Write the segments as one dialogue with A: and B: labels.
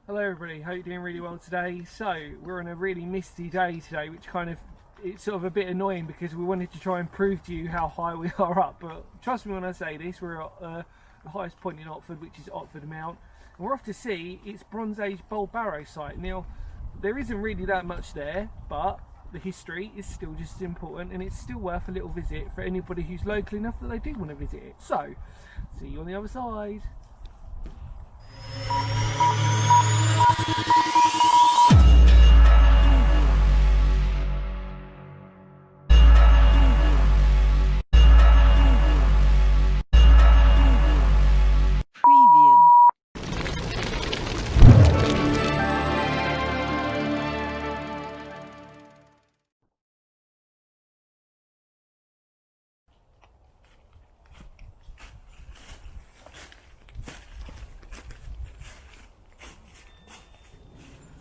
A: Hello everybody, hope you're doing really well today. So we're on a really misty day today, which it's sort of a bit annoying because we wanted to try and prove to you how high we are up, but trust me when I say this, we're at the highest point in Otford, which is Otford Mount, and we're off to see its Bronze Age Barrow site. Now there isn't really that much there, but the history is still just as important, and it's still worth a little visit for anybody who's local enough that they do want to visit it. So see you on the other side.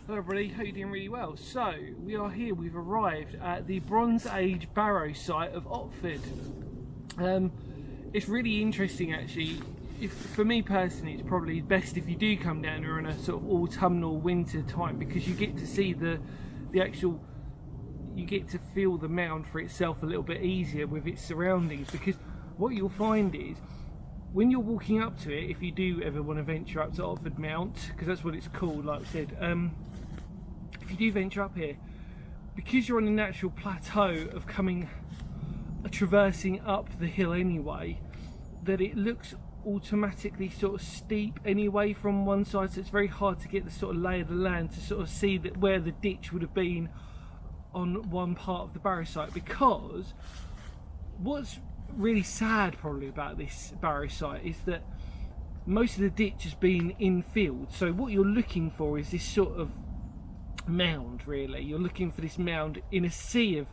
A: Hello everybody, hope you're doing really well. So we are here, we've arrived at the Bronze Age Barrow site of Otford. It's really interesting actually. For me personally, it's probably best if you do come down here in a sort of autumnal winter time, because you get to see the actual, you get to feel the mound for itself a little bit easier with its surroundings, because what you'll find is when you're walking up to it, if you do ever want to venture up to Otford Mount, because that's what it's called, like I said, if you do venture up here, because you're on a natural plateau of traversing up the hill anyway, that it looks automatically sort of steep anyway from one side, so it's very hard to get the sort of lay of the land to sort of see that where the ditch would have been on one part of the Barrow site. Because what's really sad probably about this Barrow site is that most of the ditch has been infilled, so what you're looking for is this sort of mound. Really, you're looking for this mound in a sea of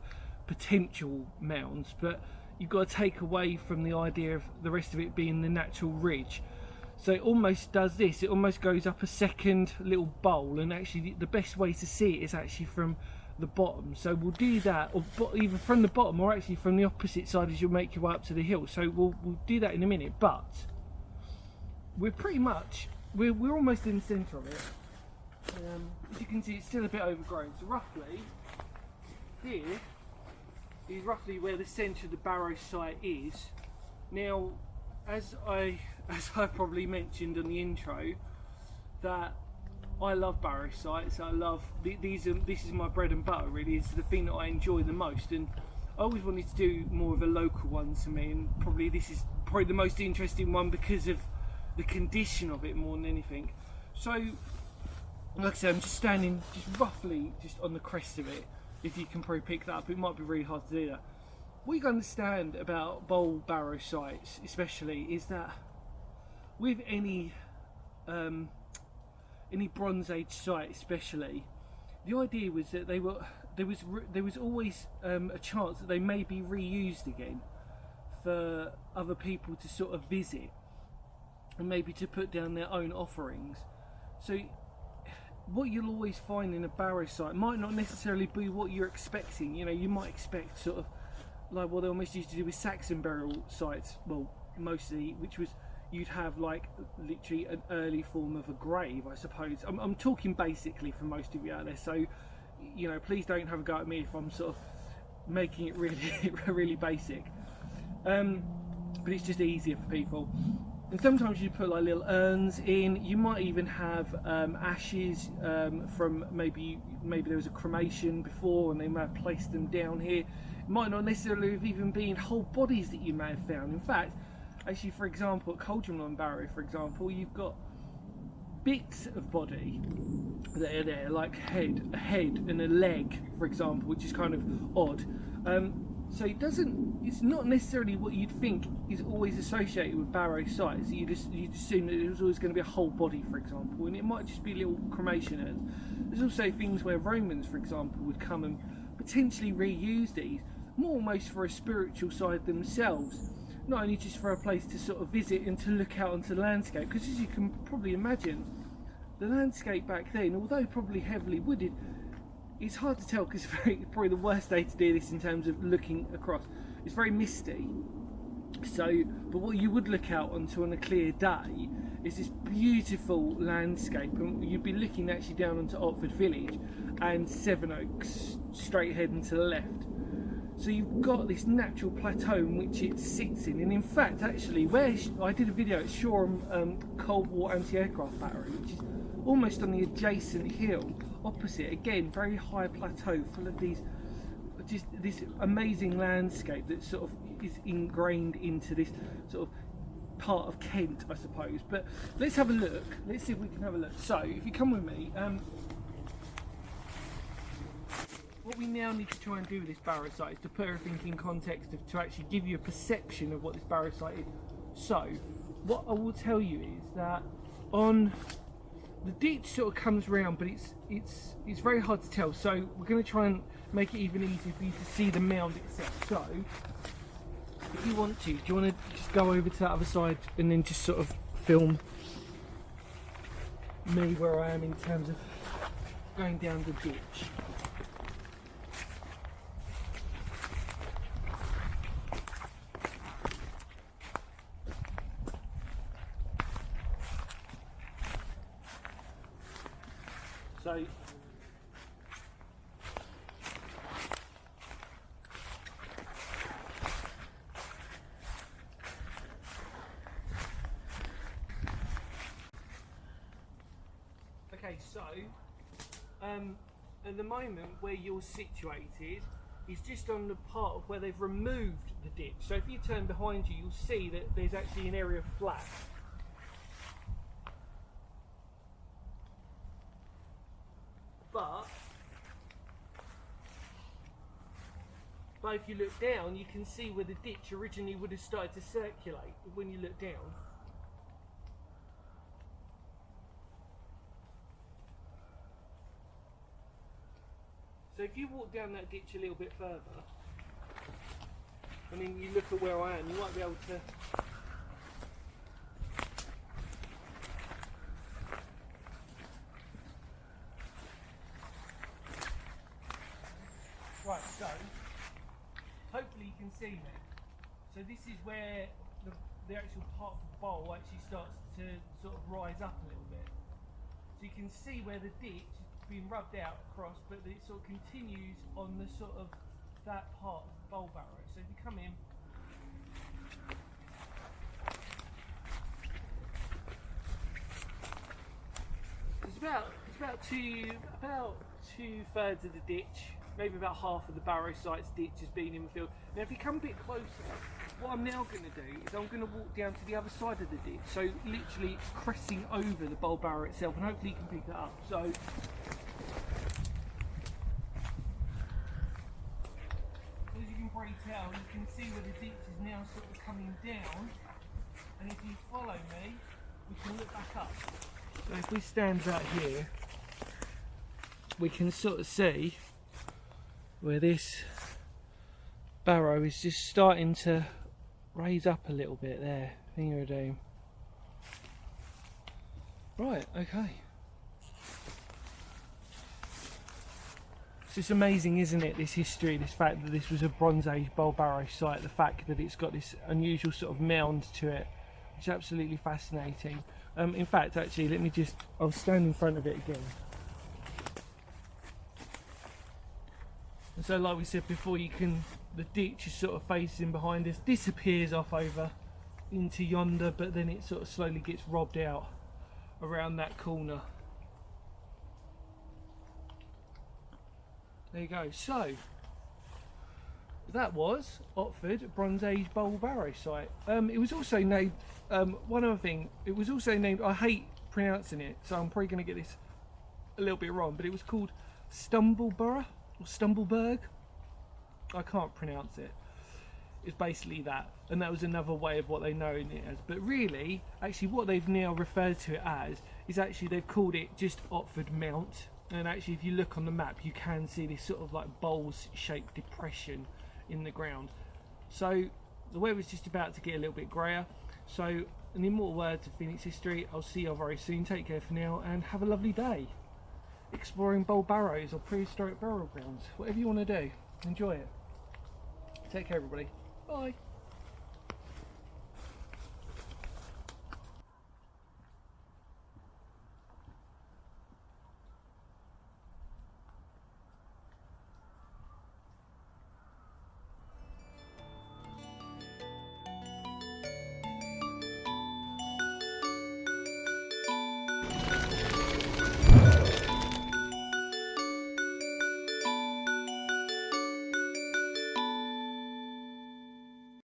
A: potential mounds, but you've got to take away from the idea of the rest of it being the natural ridge. So it almost does this, it almost goes up a second little bowl, and actually the best way to see it is actually from the bottom. So we'll do that, or either from the bottom or actually from the opposite side as you make your way up to the hill. So we'll do that in a minute, but we're pretty much, we're almost in the centre of it. As you can see, it's still a bit overgrown, so roughly here is roughly where the centre of the Barrow site is. Now, as I probably mentioned in the intro, that I love Barrow sites. I love this is my bread and butter. Really, it's the thing that I enjoy the most, and I always wanted to do more of a local one to me. And probably this is the most interesting one because of the condition of it more than anything. So, like I said, I'm just standing roughly on the crest of it. If you can probably pick that up, it might be really hard to do that. What you can understand about Barrow sites especially is that with any Bronze Age site especially, the idea was that there was always a chance that they may be reused again for other people to sort of visit and maybe to put down their own offerings. So what you'll always find in a Barrow site might not necessarily be what you're expecting. You know, you might expect sort of like what they almost used to do with Saxon burial sites, well, mostly, which was you'd have like literally an early form of a grave, I suppose. I'm talking basically for most of you out there, so you know, please don't have a go at me if I'm sort of making it really really basic, but it's just easier for people. And sometimes you put like little urns in. You might even have ashes from maybe there was a cremation before and they may have placed them down here. It might not necessarily have even been whole bodies that you may have found. In fact, actually, for example, at Cauldron on Barrow, for example, you've got bits of body that are there, like a head and a leg, for example, which is kind of odd. So it's not necessarily what you'd think is always associated with Barrow sites. You'd assume that it was always going to be a whole body, for example, and it might just be little cremation urns. There's also things where Romans, for example, would come and potentially reuse these, more almost for a spiritual side themselves, not only just for a place to sort of visit and to look out onto the landscape, because as you can probably imagine, the landscape back then, although probably heavily wooded, it's hard to tell because it's probably the worst day to do this in terms of looking across. It's very misty, So, but what you would look out onto on a clear day is this beautiful landscape, and you'd be looking actually down onto Otford village and Sevenoaks straight heading to the left. So you've got this natural plateau in which it sits in, and in fact actually where I did a video at Shoreham Cold War Anti-Aircraft Battery, which is almost on the adjacent hill opposite, again very high plateau full of these, just this amazing landscape that sort of is ingrained into this sort of part of Kent, I suppose. But let's have a look, let's see if we can have a look. So if you come with me, what we now need to try and do with this Barrow site is to put everything in context, to actually give you a perception of what this Barrow site is. So what I will tell you is that on the ditch sort of comes round, but it's very hard to tell. So we're going to try and make it even easier for you to see the mound itself. So if you want to, do you want to just go over to that other side and then just sort of film me where I am in terms of going down the ditch? So okay, so at the moment where you're situated is just on the part of where they've removed the ditch. So if you turn behind you, you'll see that there's actually an area of flat. But if you look down, you can see where the ditch originally would have started to circulate when you look down. So if you walk down that ditch a little bit further, I mean, you look at where I am, you might be able to right, so hopefully you can see me. So this is where the actual part of the bowl actually starts to sort of rise up a little bit. So you can see where the ditch is being rubbed out across, but it sort of continues on the sort of that part of the bowl barrow. So if you come in, it's about two-thirds of the ditch, maybe about half of the Barrow site's ditch has been in the field. Now if you come a bit closer, what I'm now going to do is I'm going to walk down to the other side of the ditch, so literally pressing over the bowl barrow itself, and hopefully you can pick that up. So as you can probably tell, you can see where the ditch is now sort of coming down, and if you follow me, we can look back up. So if we stand out here, we can sort of see where this barrow is just starting to raise up a little bit there. Finger of doom. Right, okay. It's just amazing, isn't it, this history, this fact that this was a Bronze Age bowl barrow site, the fact that it's got this unusual sort of mound to it. It's absolutely fascinating. In fact, actually, I'll stand in front of it again. And so like we said before, the ditch is sort of facing behind us, disappears off over into yonder, but then it sort of slowly gets robbed out around that corner. There you go. So that was Otford Bronze Age bowl barrow site. It was also named, one other thing, it was also named, I hate pronouncing it, so I'm probably going to get this a little bit wrong, but it was called Stumbleborough or Stumbleberg. I can't pronounce it. It's basically that, and that was another way of what they know it as. But really, actually what they've now referred to it as is actually they've called it just Otford Mount. And actually if you look on the map, you can see this sort of like bowl shaped depression in the ground. So the weather's just about to get a little bit grayer. So in the immortal words of Phoenix history, I'll see you all very soon. Take care for now and have a lovely day exploring bowl barrows or prehistoric burial grounds. Whatever you want to do, enjoy it. Take care everybody. Bye.